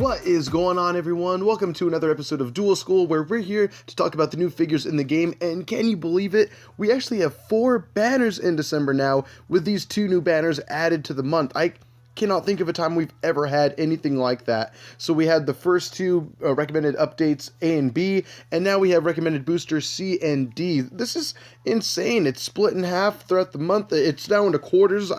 What is going on, everyone? Welcome to another episode of Duel School, where we're here to talk about the new figures in the game, and can you believe it? We actually have 4 banners in December now, with these 2 new banners added to the month. I cannot think of a time we've ever had anything like that. So we had the first 2 recommended updates, A and B, and now we have recommended boosters C and D. This is insane. It's split in half throughout the month. It's now into quarters.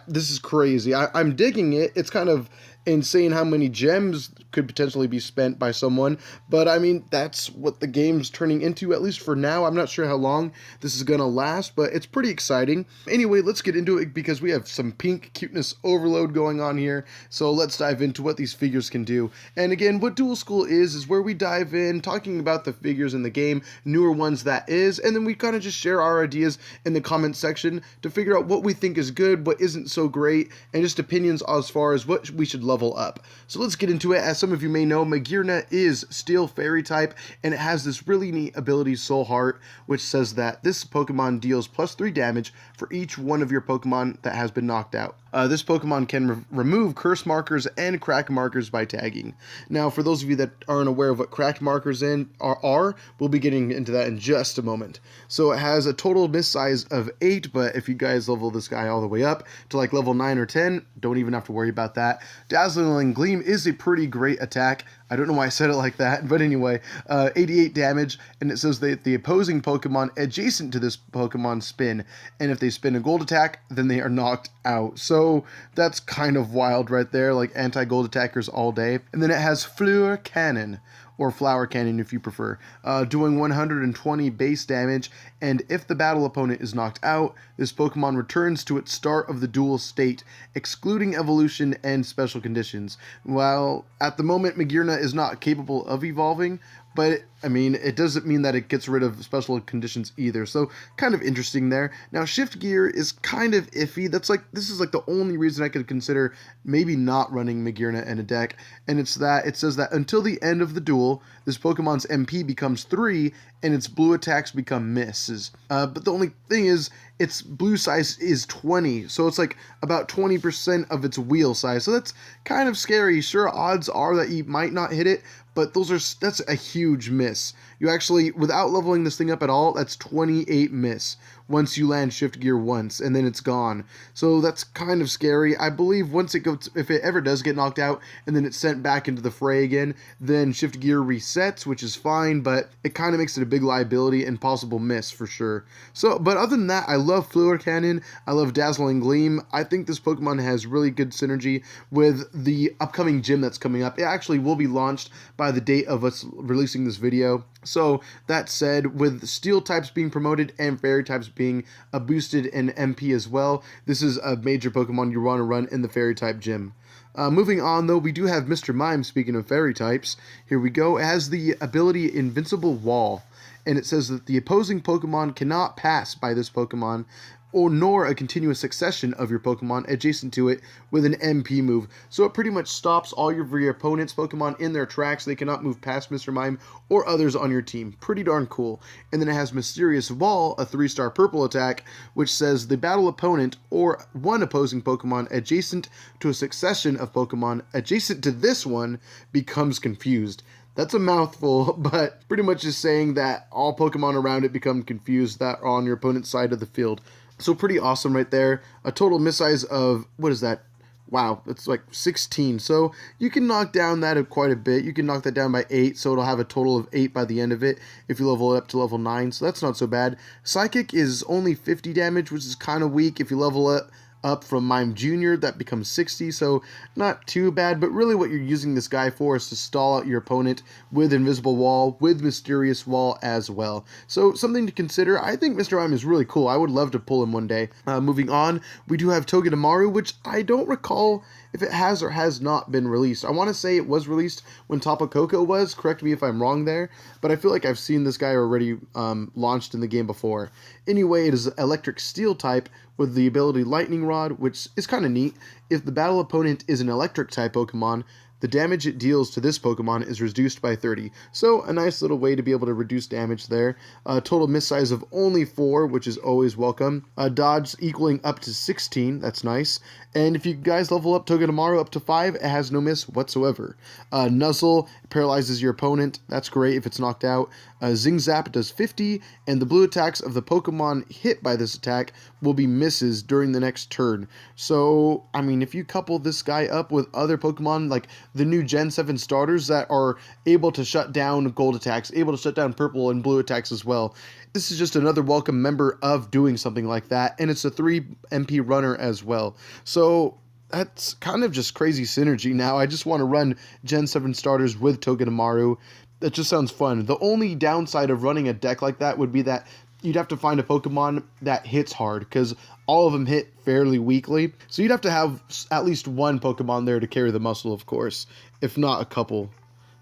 This is crazy. I'm digging it. It's kind of insane how many gems could potentially be spent by someone, but I mean, that's what the game's turning into, at least for now. I'm not sure how long this is gonna last, but it's pretty exciting. Anyway, let's get into it because we have some pink cuteness overload going on here, so let's dive into what these figures can do. And again, what Duel School is where we dive in, talking about the figures in the game, newer ones that is, and then we kind of just share our ideas in the comment section to figure out what we think is good, what isn't so great, and just opinions as far as what we should level up. So let's get into it. As some of you may know, Mime Jr is Steel Fairy type, and it has this really neat ability, Soul Heart, which says that this Pokemon deals +3 damage for each one of your Pokemon that has been knocked out. This Pokemon can remove curse markers and crack markers by tagging. Now, for those of you that aren't aware of what cracked markers are, we'll be getting into that in just a moment. So it has a total miss size of 8, but if you guys level this guy all the way up to like level 9 or 10, don't even have to worry about that. Dazzling Gleam is a pretty great attack. I don't know why I said it like that, but anyway, 88 damage, and it says that the opposing Pokemon adjacent to this Pokemon spin, and if they spin a gold attack, then they are knocked out. So that's kind of wild right there, like anti-gold attackers all day. And then it has Fleur Cannon, or Flower Cannon if you prefer, doing 120 base damage, and if the battle opponent is knocked out, this Pokemon returns to its start of the duel state, excluding evolution and special conditions. While at the moment Mime Jr is not capable of evolving, but it doesn't mean that it gets rid of special conditions either, so kind of interesting there. Now, Shift Gear is kind of iffy. This is like the only reason I could consider maybe not running Mime Jr in a deck, and it's that it says that until the end of the duel, this Pokemon's MP becomes 3, and its blue attacks become misses. But the only thing is, its blue size is 20, so it's like about 20% of its wheel size, so that's kind of scary. Sure, odds are that you might not hit it, but that's a huge miss. You actually, without leveling this thing up at all, that's 28 miss once you land Shift Gear once, and then it's gone. So that's kind of scary. I believe once it goes, if it ever does get knocked out, and then it's sent back into the fray again, then Shift Gear resets, which is fine, but it kind of makes it a big liability and possible miss for sure. So, but other than that, I love Fleur Cannon, I love Dazzling Gleam. I think this Pokemon has really good synergy with the upcoming gym that's coming up. It actually will be launched by the date of us releasing this video. So that said, with Steel types being promoted and Fairy types being boosted in MP as well, this is a major Pokemon you want to run in the Fairy type gym. Moving on, though, we do have Mr. Mime, speaking of Fairy types. Here we go. It has the ability Invincible Wall, and it says that the opposing Pokemon cannot pass by this Pokemon, nor a continuous succession of your Pokemon adjacent to it with an MP move. So it pretty much stops all your opponent's Pokemon in their tracks. They cannot move past Mr. Mime or others on your team. Pretty darn cool. And then it has Mysterious Wall, a 3-star purple attack, which says the battle opponent or one opposing Pokemon adjacent to a succession of Pokemon adjacent to this one becomes confused. That's a mouthful, but pretty much is saying that all Pokemon around it become confused that are on your opponent's side of the field. So pretty awesome right there. A total miss size of, what is that? Wow, it's like 16. So you can knock down that quite a bit. You can knock that down by 8, so it'll have a total of 8 by the end of it if you level it up to level 9. So that's not so bad. Psychic is only 50 damage, which is kind of weak. If you level it up from Mime Jr, that becomes 60, so not too bad, but really what you're using this guy for is to stall out your opponent with Invisible Wall, with Mysterious Wall as well. So something to consider. I think Mr. Mime is really cool. I would love to pull him one day. Moving on, we do have Togedemaru, which I don't recall if it has or has not been released. I want to say it was released when Tapu Koko was, correct me if I'm wrong there, but I feel like I've seen this guy already launched in the game before. Anyway, it is Electric Steel type with the ability Lightning Rod, which is kind of neat. If the battle opponent is an Electric type Pokemon, the damage it deals to this Pokemon is reduced by 30. So a nice little way to be able to reduce damage there. Total miss size of only 4, which is always welcome. Dodge equaling up to 16, that's nice. And if you guys level up Togedemaru up to 5, it has no miss whatsoever. Nuzzle paralyzes your opponent, that's great if it's knocked out. Zing Zap does 50, and the blue attacks of the Pokemon hit by this attack will be misses during the next turn. So, I mean, if you couple this guy up with other Pokemon, like the new Gen 7 starters that are able to shut down gold attacks, able to shut down purple and blue attacks as well, this is just another welcome member of doing something like that, and it's a 3 MP runner as well. So, that's kind of just crazy synergy now. I just want to run Gen 7 starters with Togedemaru. That just sounds fun. The only downside of running a deck like that would be that you'd have to find a Pokemon that hits hard, because all of them hit fairly weakly. So you'd have to have at least one Pokemon there to carry the muscle, of course, if not a couple,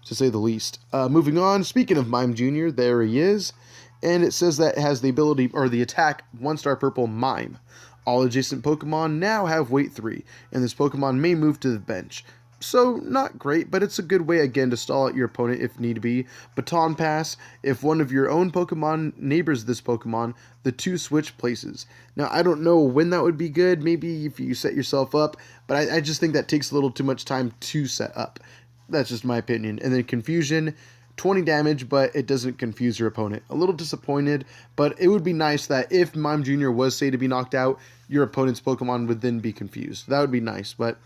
to say the least. Moving on, speaking of Mime Jr., there he is. And it says that it has the ability, or the attack, 1-star purple Mime. All adjacent Pokemon now have weight 3, and this Pokemon may move to the bench. So, not great, but it's a good way, again, to stall out your opponent if need be. Baton Pass, if one of your own Pokemon neighbors this Pokemon, the two switch places. Now, I don't know when that would be good, maybe if you set yourself up, but I just think that takes a little too much time to set up. That's just my opinion. And then Confusion, 20 damage, but it doesn't confuse your opponent. A little disappointed, but it would be nice that if Mime Jr. was, say, to be knocked out, your opponent's Pokemon would then be confused. That would be nice, but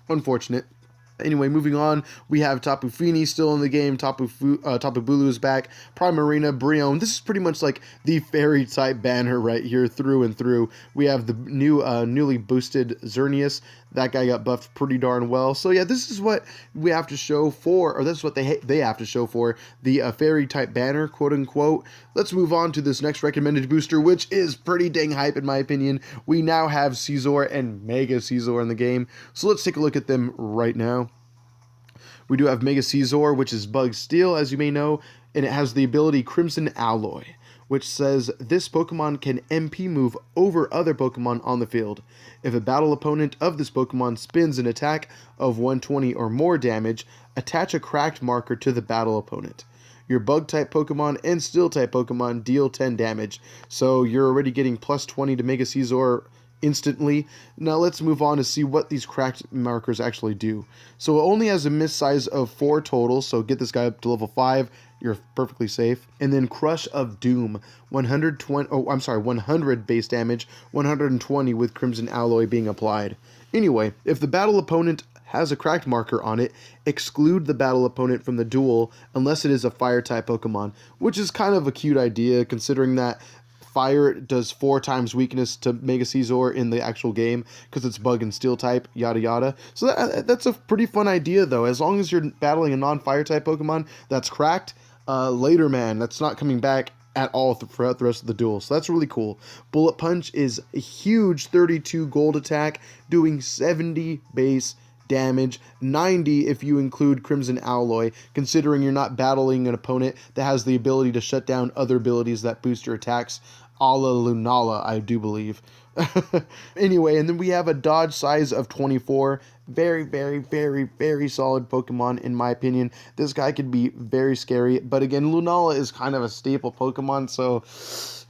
unfortunate. Anyway, moving on, we have Tapu Fini still in the game. Tapu Bulu is back. Primarina, Brionne. This is pretty much like the fairy type banner right here through and through. We have the new newly boosted Xerneas. That guy got buffed pretty darn well. So yeah, this is what we have to show for, or this is what they have to show for the fairy type banner, quote unquote. Let's move on to this next recommended booster, which is pretty dang hype in my opinion. We now have Scizor and Mega Scizor in the game. So let's take a look at them right now. We do have Mega Scizor, which is Bug Steel, as you may know, and it has the ability Crimson Alloy, which says this Pokemon can MP move over other Pokemon on the field. If a battle opponent of this Pokemon spins an attack of 120 or more damage, attach a cracked marker to the battle opponent. Your Bug-type Pokemon and Steel-type Pokemon deal 10 damage, so you're already getting plus 20 to Mega Scizor instantly. Now let's move on to see what these cracked markers actually do. So it only has a miss size of 4 total, so get this guy up to level 5, you're perfectly safe. And then Crush of Doom, 100 base damage, 120 with Crimson Alloy being applied. Anyway, if the battle opponent has a cracked marker on it, exclude the battle opponent from the duel unless it is a fire-type Pokemon, which is kind of a cute idea considering that Fire does 4 times weakness to Mega Scizor in the actual game because it's Bug and Steel type, yada yada. So that's a pretty fun idea though. As long as you're battling a non-Fire type Pokemon that's cracked, later man, that's not coming back at all throughout the rest of the duel. So that's really cool. Bullet Punch is a huge 32 gold attack, doing 70 base damage, 90 if you include Crimson Alloy, considering you're not battling an opponent that has the ability to shut down other abilities that boost your attacks, a la Lunala, I do believe. Anyway, and then we have a dodge size of 24. Very, very, very, very solid Pokemon, in my opinion. This guy could be very scary, but again, Lunala is kind of a staple Pokemon, so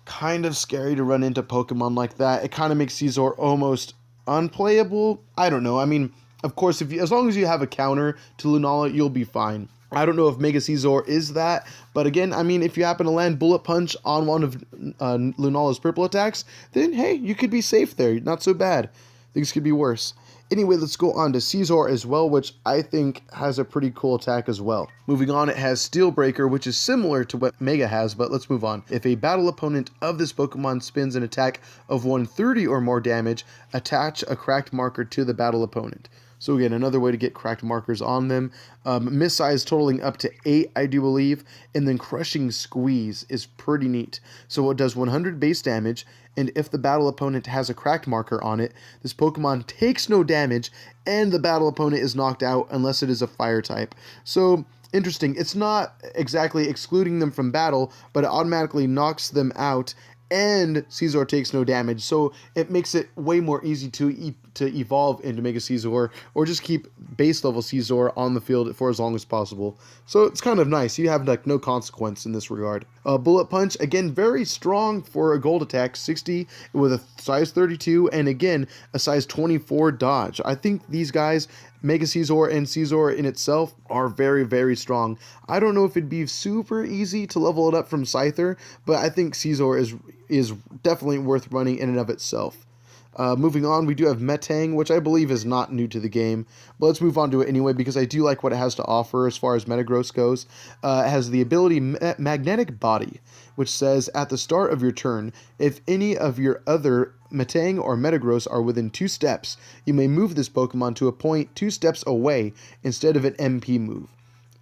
kind of scary to run into Pokemon like that. It kind of makes Scizor almost unplayable. I don't know. I mean, of course, as long as you have a counter to Lunala, you'll be fine. I don't know if Mega Scizor is that, but again, I mean, if you happen to land Bullet Punch on one of Lunala's purple attacks, then hey, you could be safe there. Not so bad. Things could be worse. Anyway, let's go on to Scizor as well, which I think has a pretty cool attack as well. Moving on, it has Steel Breaker, which is similar to what Mega has, but let's move on. If a battle opponent of this Pokemon spins an attack of 130 or more damage, attach a cracked marker to the battle opponent. So again, another way to get cracked markers on them. Miss size totaling up to 8, I do believe. And then Crushing Squeeze is pretty neat. So it does 100 base damage, and if the battle opponent has a cracked marker on it, this Pokemon takes no damage, and the battle opponent is knocked out unless it is a fire type. So interesting. It's not exactly excluding them from battle, but it automatically knocks them out, and Scizor takes no damage. So it makes it way more easy to to evolve into Mega Caesar, or just keep base level Caesar on the field for as long as possible. So it's kind of nice. You have like no consequence in this regard. Bullet Punch, again, very strong for a gold attack, 60 with a size 32, and again, a size 24 dodge. I think these guys, Mega Caesar and Caesar in itself, are very, very strong. I don't know if it'd be super easy to level it up from Scyther, but I think Caesar is definitely worth running in and of itself. Moving on, we do have Metang, which I believe is not new to the game, but let's move on to it anyway because I do like what it has to offer as far as Metagross goes. It has the ability Magnetic Body, which says at the start of your turn, if any of your other Metang or Metagross are within 2 steps, you may move this Pokemon to a point 2 steps away instead of an MP move.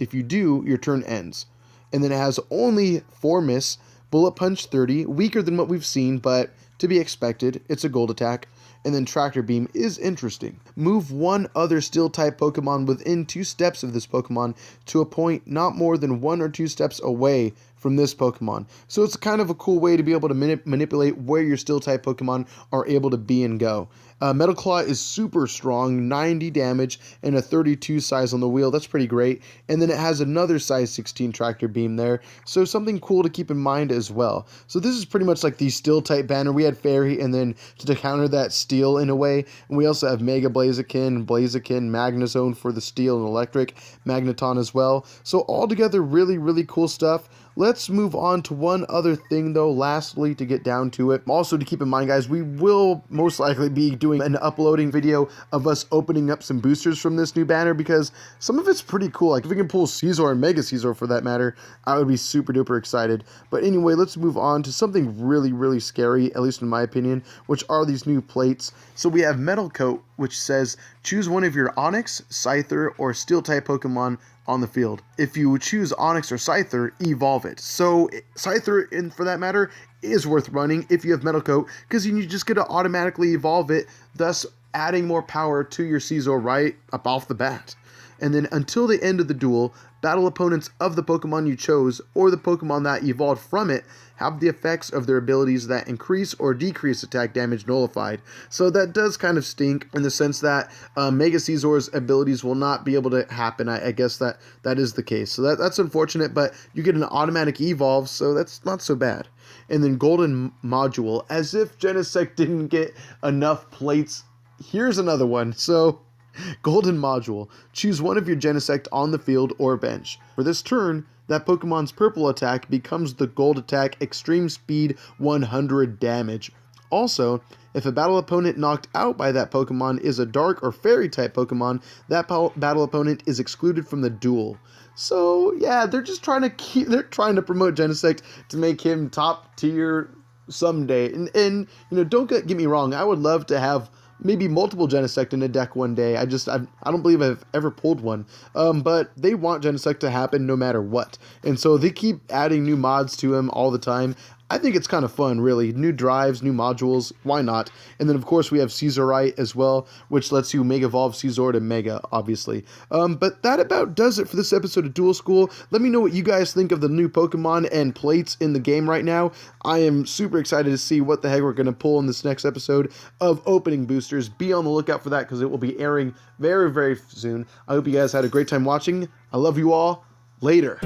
If you do, your turn ends. And then it has only 4 miss, Bullet Punch 30, weaker than what we've seen, but to be expected, it's a gold attack. And then Tractor Beam is interesting. Move one other Steel-type Pokemon within 2 steps of this Pokemon to a point not more than 1 or 2 steps away from this Pokemon. So it's kind of a cool way to be able to manipulate where your Steel-type Pokemon are able to be and go. Metal Claw is super strong, 90 damage and a 32 size on the wheel. That's pretty great. And then it has another size 16 Tractor Beam there. So something cool to keep in mind as well. So this is pretty much like the Steel-type banner. We had Fairy, and then to counter that, Steel in a way. And we also have Mega Blaziken, Magnezone for the Steel and Electric, Magneton as well. So altogether, really, really cool stuff. Let's move on to one other thing though, lastly, to get down to it. Also to keep in mind, guys, we will most likely be doing an uploading video of us opening up some boosters from this new banner because some of it's pretty cool. Like if we can pull Caesar and Mega Caesar for that matter, I would be super duper excited. But anyway, let's move on to something really, really scary, at least in my opinion, which are these new plates. So we have Metal Coat, which says choose one of your Onix, Scyther, or Steel-type Pokemon on the field. If you choose Onix or Scyther, evolve it. So Scyther, and for that matter, is worth running if you have Metal Coat, because you just get to automatically evolve it, thus adding more power to your Caesar right up off the bat. And then until the end of the duel, battle opponents of the Pokemon you chose or the Pokemon that evolved from it have the effects of their abilities that increase or decrease attack damage nullified. So that does kind of stink in the sense that Mega Caesar's abilities will not be able to happen. I guess that is the case. So that's unfortunate, but you get an automatic evolve, so that's not so bad. And then Golden Module, as if Genesect didn't get enough plates, here's another one. So Golden Module. Choose one of your Genesect on the field or bench. For this turn, that Pokemon's purple attack becomes the gold attack Extreme Speed 100 damage. Also, if a battle opponent knocked out by that Pokemon is a dark or fairy type Pokemon, that battle opponent is excluded from the duel. So yeah, they're trying to promote Genesect to make him top tier someday. And you know, don't get me wrong, I would love to have maybe multiple Genesect in a deck one day. I don't believe I've ever pulled one. But they want Genesect to happen no matter what. And so they keep adding new mods to him all the time. I think it's kind of fun, really. New drives, new modules, why not? And then, of course, we have Caesarite as well, which lets you Mega Evolve Caesar to Mega, obviously. But that about does it for this episode of Duel School. Let me know what you guys think of the new Pokemon and plates in the game right now. I am super excited to see what the heck we're going to pull in this next episode of Opening Boosters. Be on the lookout for that because it will be airing very, very soon. I hope you guys had a great time watching. I love you all. Later.